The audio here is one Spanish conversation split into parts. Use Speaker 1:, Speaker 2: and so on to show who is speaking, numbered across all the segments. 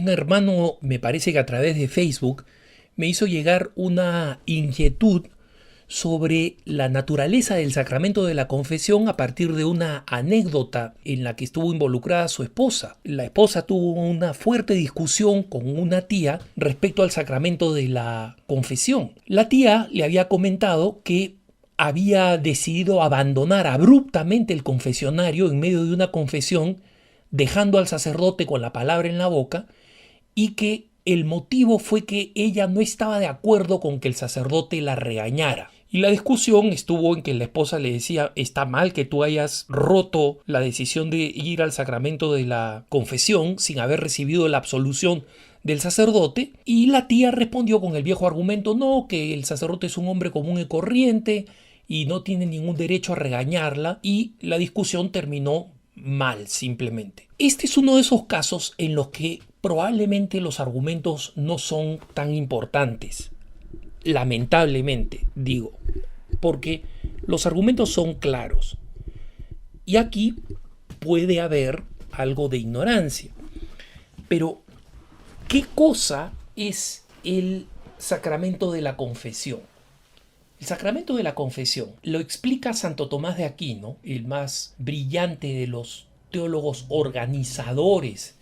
Speaker 1: un hermano, me parece que a través de Facebook, me hizo llegar una inquietud sobre la naturaleza del sacramento de la confesión a partir de una anécdota en la que estuvo involucrada su esposa. La esposa tuvo una fuerte discusión con una tía respecto al sacramento de la confesión. La tía le había comentado que había decidido abandonar abruptamente el confesionario en medio de una confesión, dejando al sacerdote con la palabra en la boca, y que el motivo fue que ella no estaba de acuerdo con que el sacerdote la regañara. Y la discusión estuvo en que la esposa le decía: está mal que tú hayas roto la decisión de ir al sacramento de la confesión sin haber recibido la absolución del sacerdote. Y la tía respondió con el viejo argumento: no, que el sacerdote es un hombre común y corriente y no tiene ningún derecho a regañarla. Y la discusión terminó mal, simplemente. Este es uno de esos casos en los que probablemente los argumentos no son tan importantes. Lamentablemente, digo, porque los argumentos son claros. Y aquí puede haber algo de ignorancia. Pero, ¿qué cosa es el sacramento de la confesión? El sacramento de la confesión lo explica Santo Tomás de Aquino, el más brillante de los teólogos organizadores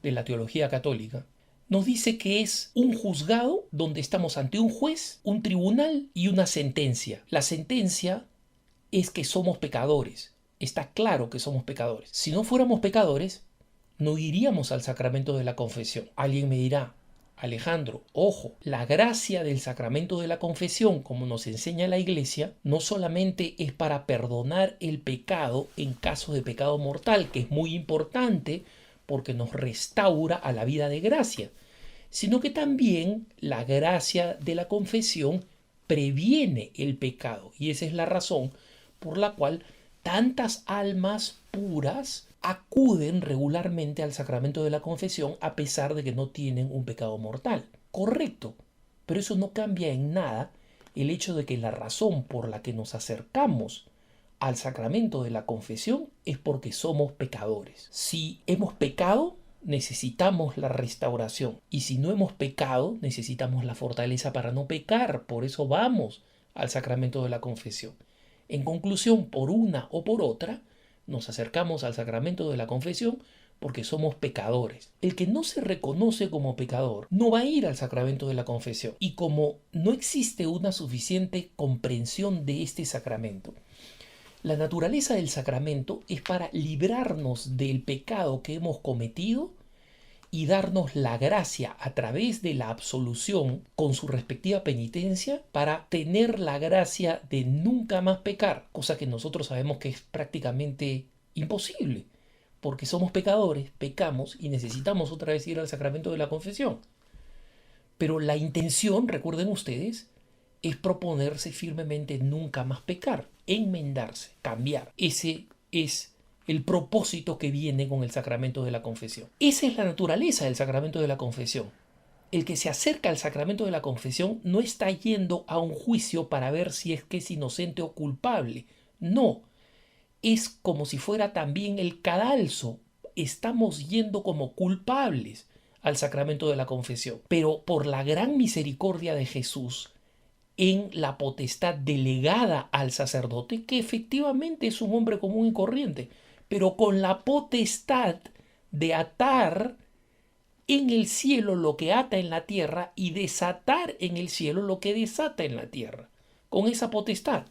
Speaker 1: de la teología católica. Nos dice que es un juzgado donde estamos ante un juez, un tribunal y una sentencia. La sentencia es que somos pecadores. Está claro que somos pecadores. Si no fuéramos pecadores, no iríamos al sacramento de la confesión. Alguien me dirá: Alejandro, ojo, la gracia del sacramento de la confesión, como nos enseña la Iglesia, no solamente es para perdonar el pecado en caso de pecado mortal, que es muy importante porque nos restaura a la vida de gracia, sino que también la gracia de la confesión previene el pecado. Y esa es la razón por la cual tantas almas puras acuden regularmente al sacramento de la confesión a pesar de que no tienen un pecado mortal. Correcto, pero eso no cambia en nada el hecho de que la razón por la que nos acercamos al sacramento de la confesión es porque somos pecadores. Si hemos pecado, necesitamos la restauración. Y si no hemos pecado, necesitamos la fortaleza para no pecar. Por eso vamos al sacramento de la confesión. En conclusión, por una o por otra, nos acercamos al sacramento de la confesión porque somos pecadores. El que no se reconoce como pecador no va a ir al sacramento de la confesión. Y como no existe una suficiente comprensión de este sacramento, la naturaleza del sacramento es para librarnos del pecado que hemos cometido y darnos la gracia a través de la absolución con su respectiva penitencia para tener la gracia de nunca más pecar, cosa que nosotros sabemos que es prácticamente imposible, porque somos pecadores, pecamos y necesitamos otra vez ir al sacramento de la confesión. Pero la intención, recuerden ustedes, es proponerse firmemente nunca más pecar, enmendarse, cambiar. Ese es el propósito que viene con el sacramento de la confesión. Esa es la naturaleza del sacramento de la confesión. El que se acerca al sacramento de la confesión no está yendo a un juicio para ver si es que es inocente o culpable. No, es como si fuera también el cadalso. Estamos yendo como culpables al sacramento de la confesión. Pero por la gran misericordia de Jesús, en la potestad delegada al sacerdote, que efectivamente es un hombre común y corriente, pero con la potestad de atar en el cielo lo que ata en la tierra y desatar en el cielo lo que desata en la tierra. Con esa potestad.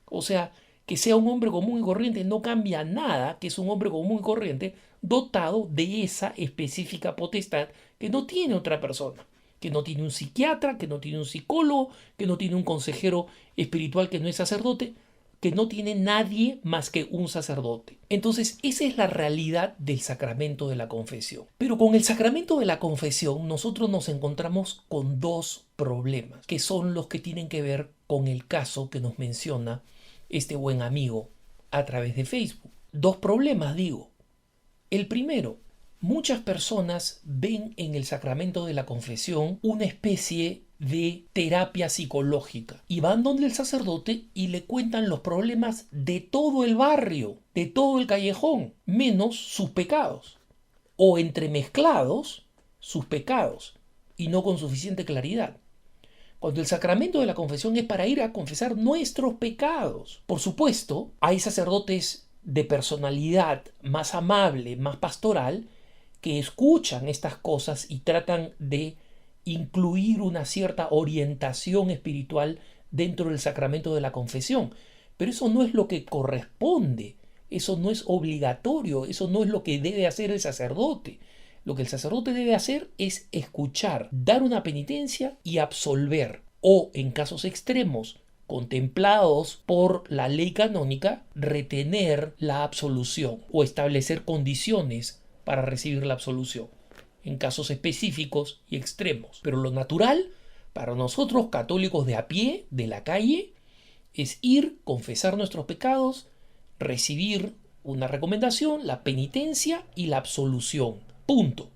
Speaker 1: O sea, que sea un hombre común y corriente no cambia nada, que es un hombre común y corriente dotado de esa específica potestad que no tiene otra persona, que no tiene un psiquiatra, que no tiene un psicólogo, que no tiene un consejero espiritual que no es sacerdote, que no tiene nadie más que un sacerdote. Entonces, esa es la realidad del sacramento de la confesión. Pero con el sacramento de la confesión nosotros nos encontramos con dos problemas, que son los que tienen que ver con el caso que nos menciona este buen amigo a través de Facebook. Dos problemas, digo. El primero, muchas personas ven en el sacramento de la confesión una especie de terapia psicológica y van donde el sacerdote y le cuentan los problemas de todo el barrio, de todo el callejón, menos sus pecados, o entremezclados sus pecados y no con suficiente claridad. Cuando el sacramento de la confesión es para ir a confesar nuestros pecados. Por supuesto, hay sacerdotes de personalidad más amable, más pastoral, que escuchan estas cosas y tratan de incluir una cierta orientación espiritual dentro del sacramento de la confesión. Pero eso no es lo que corresponde, eso no es obligatorio, eso no es lo que debe hacer el sacerdote. Lo que el sacerdote debe hacer es escuchar, dar una penitencia y absolver, o en casos extremos contemplados por la ley canónica, retener la absolución o establecer condiciones para recibir la absolución, en casos específicos y extremos. Pero lo natural para nosotros católicos de a pie, de la calle, es ir, confesar nuestros pecados, recibir una recomendación, la penitencia y la absolución. Punto.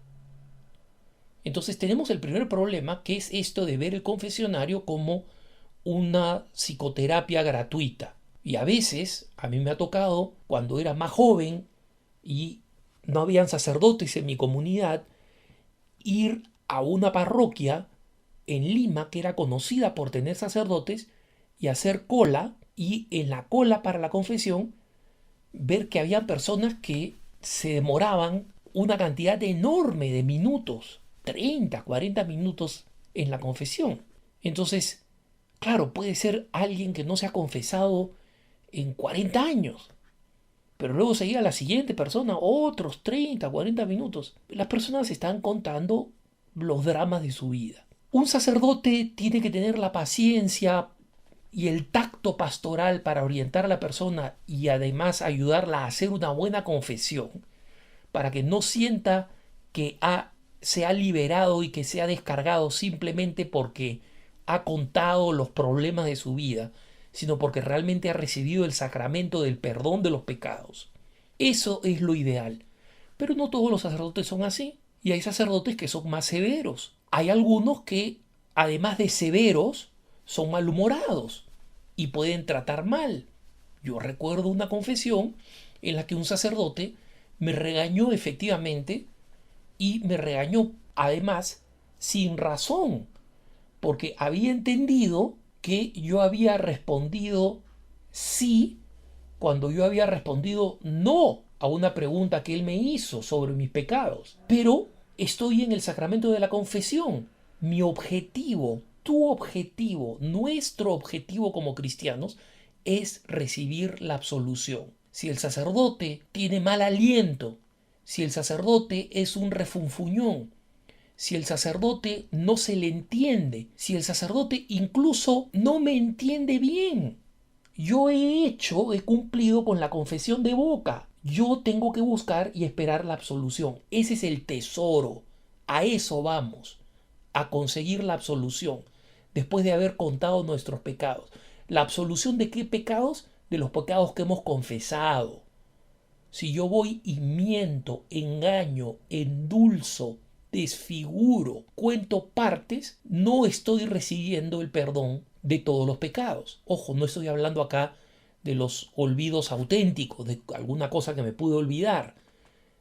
Speaker 1: Entonces tenemos el primer problema, que es esto de ver el confesionario como una psicoterapia gratuita. Y a veces, a mí me ha tocado, cuando era más joven y no habían sacerdotes en mi comunidad, ir a una parroquia en Lima que era conocida por tener sacerdotes y hacer cola, y en la cola para la confesión ver que había personas que se demoraban una cantidad enorme de minutos, 30, 40 minutos en la confesión. Entonces, claro, puede ser alguien que no se ha confesado en 40 años, pero luego seguía la siguiente persona, otros 30, 40 minutos. Las personas están contando los dramas de su vida. Un sacerdote tiene que tener la paciencia y el tacto pastoral para orientar a la persona y además ayudarla a hacer una buena confesión, para que no sienta que se ha liberado y que se ha descargado simplemente porque ha contado los problemas de su vida, sino porque realmente ha recibido el sacramento del perdón de los pecados. Eso es lo ideal. Pero no todos los sacerdotes son así, y hay sacerdotes que son más severos. Hay algunos que, además de severos, son malhumorados y pueden tratar mal. Yo recuerdo una confesión en la que un sacerdote me regañó efectivamente, y me regañó además sin razón, porque había entendido que yo había respondido sí cuando yo había respondido no a una pregunta que él me hizo sobre mis pecados. Pero estoy en el sacramento de la confesión. Mi objetivo, tu objetivo, nuestro objetivo como cristianos es recibir la absolución. Si el sacerdote tiene mal aliento, si el sacerdote es un refunfuñón, si el sacerdote no se le entiende, si el sacerdote incluso no me entiende bien, yo he cumplido con la confesión de boca. Yo tengo que buscar y esperar la absolución. Ese es el tesoro. A eso vamos, a conseguir la absolución, después de haber contado nuestros pecados. ¿La absolución de qué pecados? De los pecados que hemos confesado. Si yo voy y miento, engaño, endulzo, desfiguro, cuento partes, no estoy recibiendo el perdón de todos los pecados. Ojo, no estoy hablando acá de los olvidos auténticos, de alguna cosa que me pude olvidar.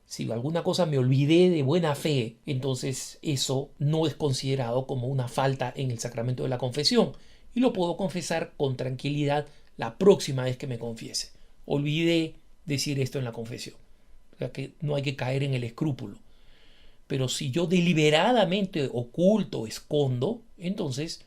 Speaker 1: Si alguna cosa me olvidé de buena fe, entonces eso no es considerado como una falta en el sacramento de la confesión y lo puedo confesar con tranquilidad la próxima vez que me confiese. Olvidé decir esto en la confesión. O sea que no hay que caer en el escrúpulo. Pero si yo deliberadamente oculto, escondo, entonces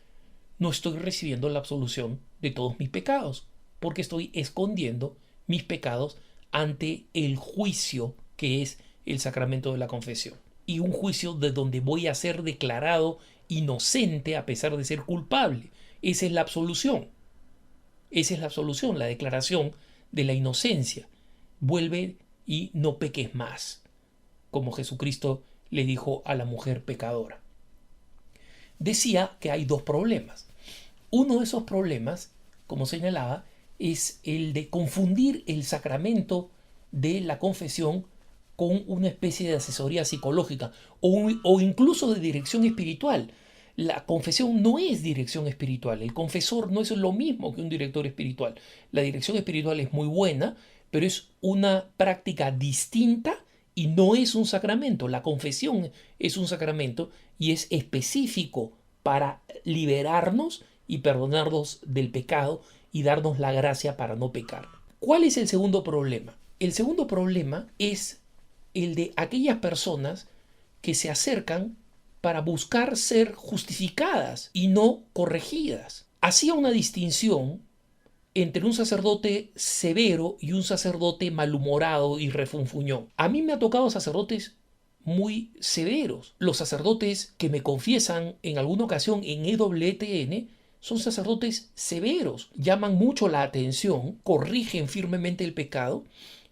Speaker 1: no estoy recibiendo la absolución de todos mis pecados, porque estoy escondiendo mis pecados ante el juicio que es el sacramento de la confesión. Y un juicio de donde voy a ser declarado inocente a pesar de ser culpable. Esa es la absolución. Esa es la absolución, la declaración de la inocencia. Vuelve y no peques más, como Jesucristo le dijo a la mujer pecadora. Decía que hay dos problemas. Uno de esos problemas, como señalaba, es el de confundir el sacramento de la confesión con una especie de asesoría psicológica o incluso de dirección espiritual. La confesión no es dirección espiritual. El confesor no es lo mismo que un director espiritual. La dirección espiritual es muy buena, pero es una práctica distinta y no es un sacramento. La confesión es un sacramento y es específico para liberarnos y perdonarnos del pecado y darnos la gracia para no pecar. ¿Cuál es el segundo problema? El segundo problema es el de aquellas personas que se acercan para buscar ser justificadas y no corregidas. Hacía una distinción entre un sacerdote severo y un sacerdote malhumorado y refunfuñón. A mí me ha tocado sacerdotes muy severos. Los sacerdotes que me confiesan en alguna ocasión en EWTN son sacerdotes severos, llaman mucho la atención, corrigen firmemente el pecado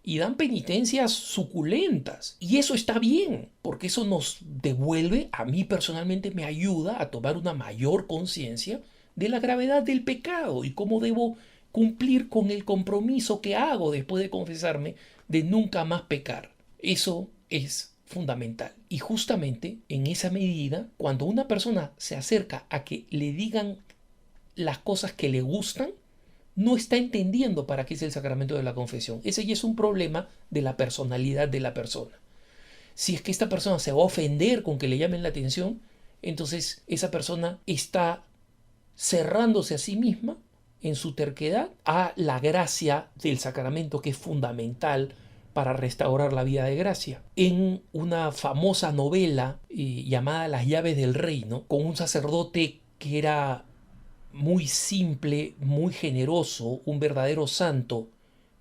Speaker 1: y dan penitencias suculentas. Y eso está bien, porque eso nos devuelve, a mí personalmente me ayuda a tomar una mayor conciencia de la gravedad del pecado y cómo debo cumplir con el compromiso que hago después de confesarme de nunca más pecar. Eso es fundamental. Y justamente en esa medida, cuando una persona se acerca a que le digan las cosas que le gustan, no está entendiendo para qué es el sacramento de la confesión. Ese ya es un problema de la personalidad de la persona. Si es que esta persona se va a ofender con que le llamen la atención, entonces esa persona está cerrándose a sí misma en su terquedad a la gracia del sacramento, que es fundamental para restaurar la vida de gracia. En una famosa novela llamada Las llaves del reino, con un sacerdote que era muy simple, muy generoso, un verdadero santo,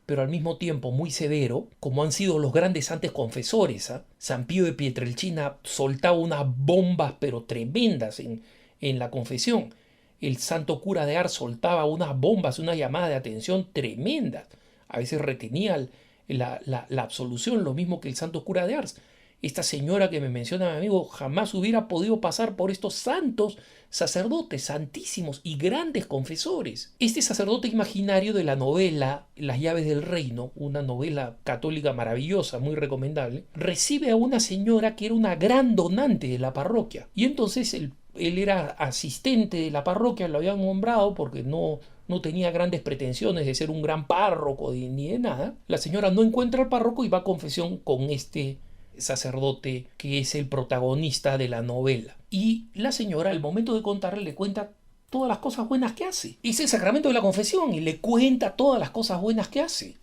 Speaker 1: pero al mismo tiempo muy severo, como han sido los grandes santos confesores. San Pío de Pietrelcina soltaba unas bombas pero tremendas en la confesión. El santo cura de Ars soltaba unas bombas, una llamada de atención tremendas. A veces retenía la absolución, lo mismo que el santo cura de Ars. Esta señora que me menciona mi amigo jamás hubiera podido pasar por estos santos sacerdotes, santísimos y grandes confesores. Este sacerdote imaginario de la novela Las llaves del reino, una novela católica maravillosa, muy recomendable, recibe a una señora que era una gran donante de la parroquia. Y entonces él era asistente de la parroquia, lo habían nombrado porque no tenía grandes pretensiones de ser un gran párroco ni de nada. La señora no encuentra al párroco y va a confesión con este sacerdote que es el protagonista de la novela. Y la señora, al momento de contarle, le cuenta todas las cosas buenas que hace. Es el sacramento de la confesión y le cuenta todas las cosas buenas que hace.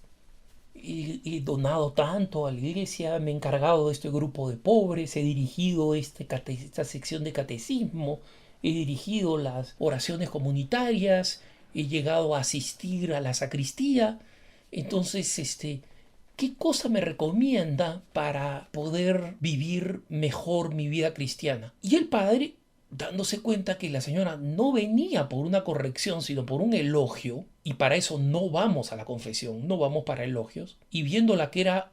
Speaker 1: He donado tanto a la iglesia, me he encargado de este grupo de pobres, he dirigido esta sección de catecismo, he dirigido las oraciones comunitarias, he llegado a asistir a la sacristía. Entonces, ¿qué cosa me recomienda para poder vivir mejor mi vida cristiana? Y el padre, dándose cuenta que la señora no venía por una corrección, sino por un elogio, y para eso no vamos a la confesión, no vamos para elogios, y viéndola que era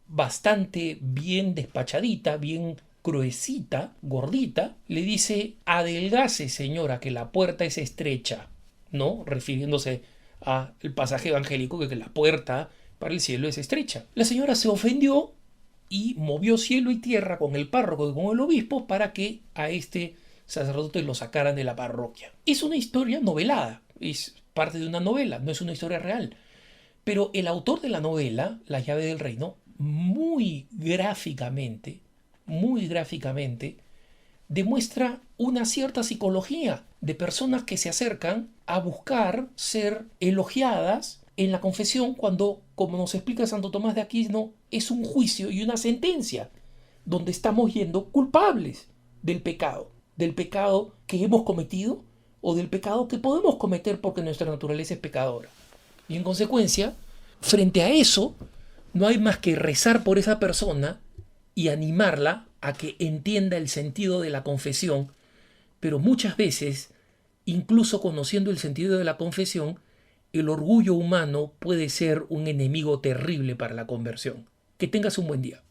Speaker 1: bastante bien despachadita, bien gruesita, gordita, le dice: adelgace, señora, que la puerta es estrecha, ¿no? Refiriéndose al pasaje evangélico que la puerta para el cielo es estrecha. La señora se ofendió y movió cielo y tierra con el párroco y con el obispo para que a este sacerdote lo sacaran de la parroquia. Es una historia novelada, es parte de una novela, no es una historia real. Pero el autor de la novela, La llave del reino, muy gráficamente, demuestra una cierta psicología de personas que se acercan a buscar ser elogiadas en la confesión cuando, como nos explica Santo Tomás de Aquino, es un juicio y una sentencia donde estamos yendo culpables del pecado que hemos cometido o del pecado que podemos cometer porque nuestra naturaleza es pecadora. Y en consecuencia, frente a eso, no hay más que rezar por esa persona y animarla a que entienda el sentido de la confesión, pero muchas veces, incluso conociendo el sentido de la confesión, el orgullo humano puede ser un enemigo terrible para la conversión. Que tengas un buen día.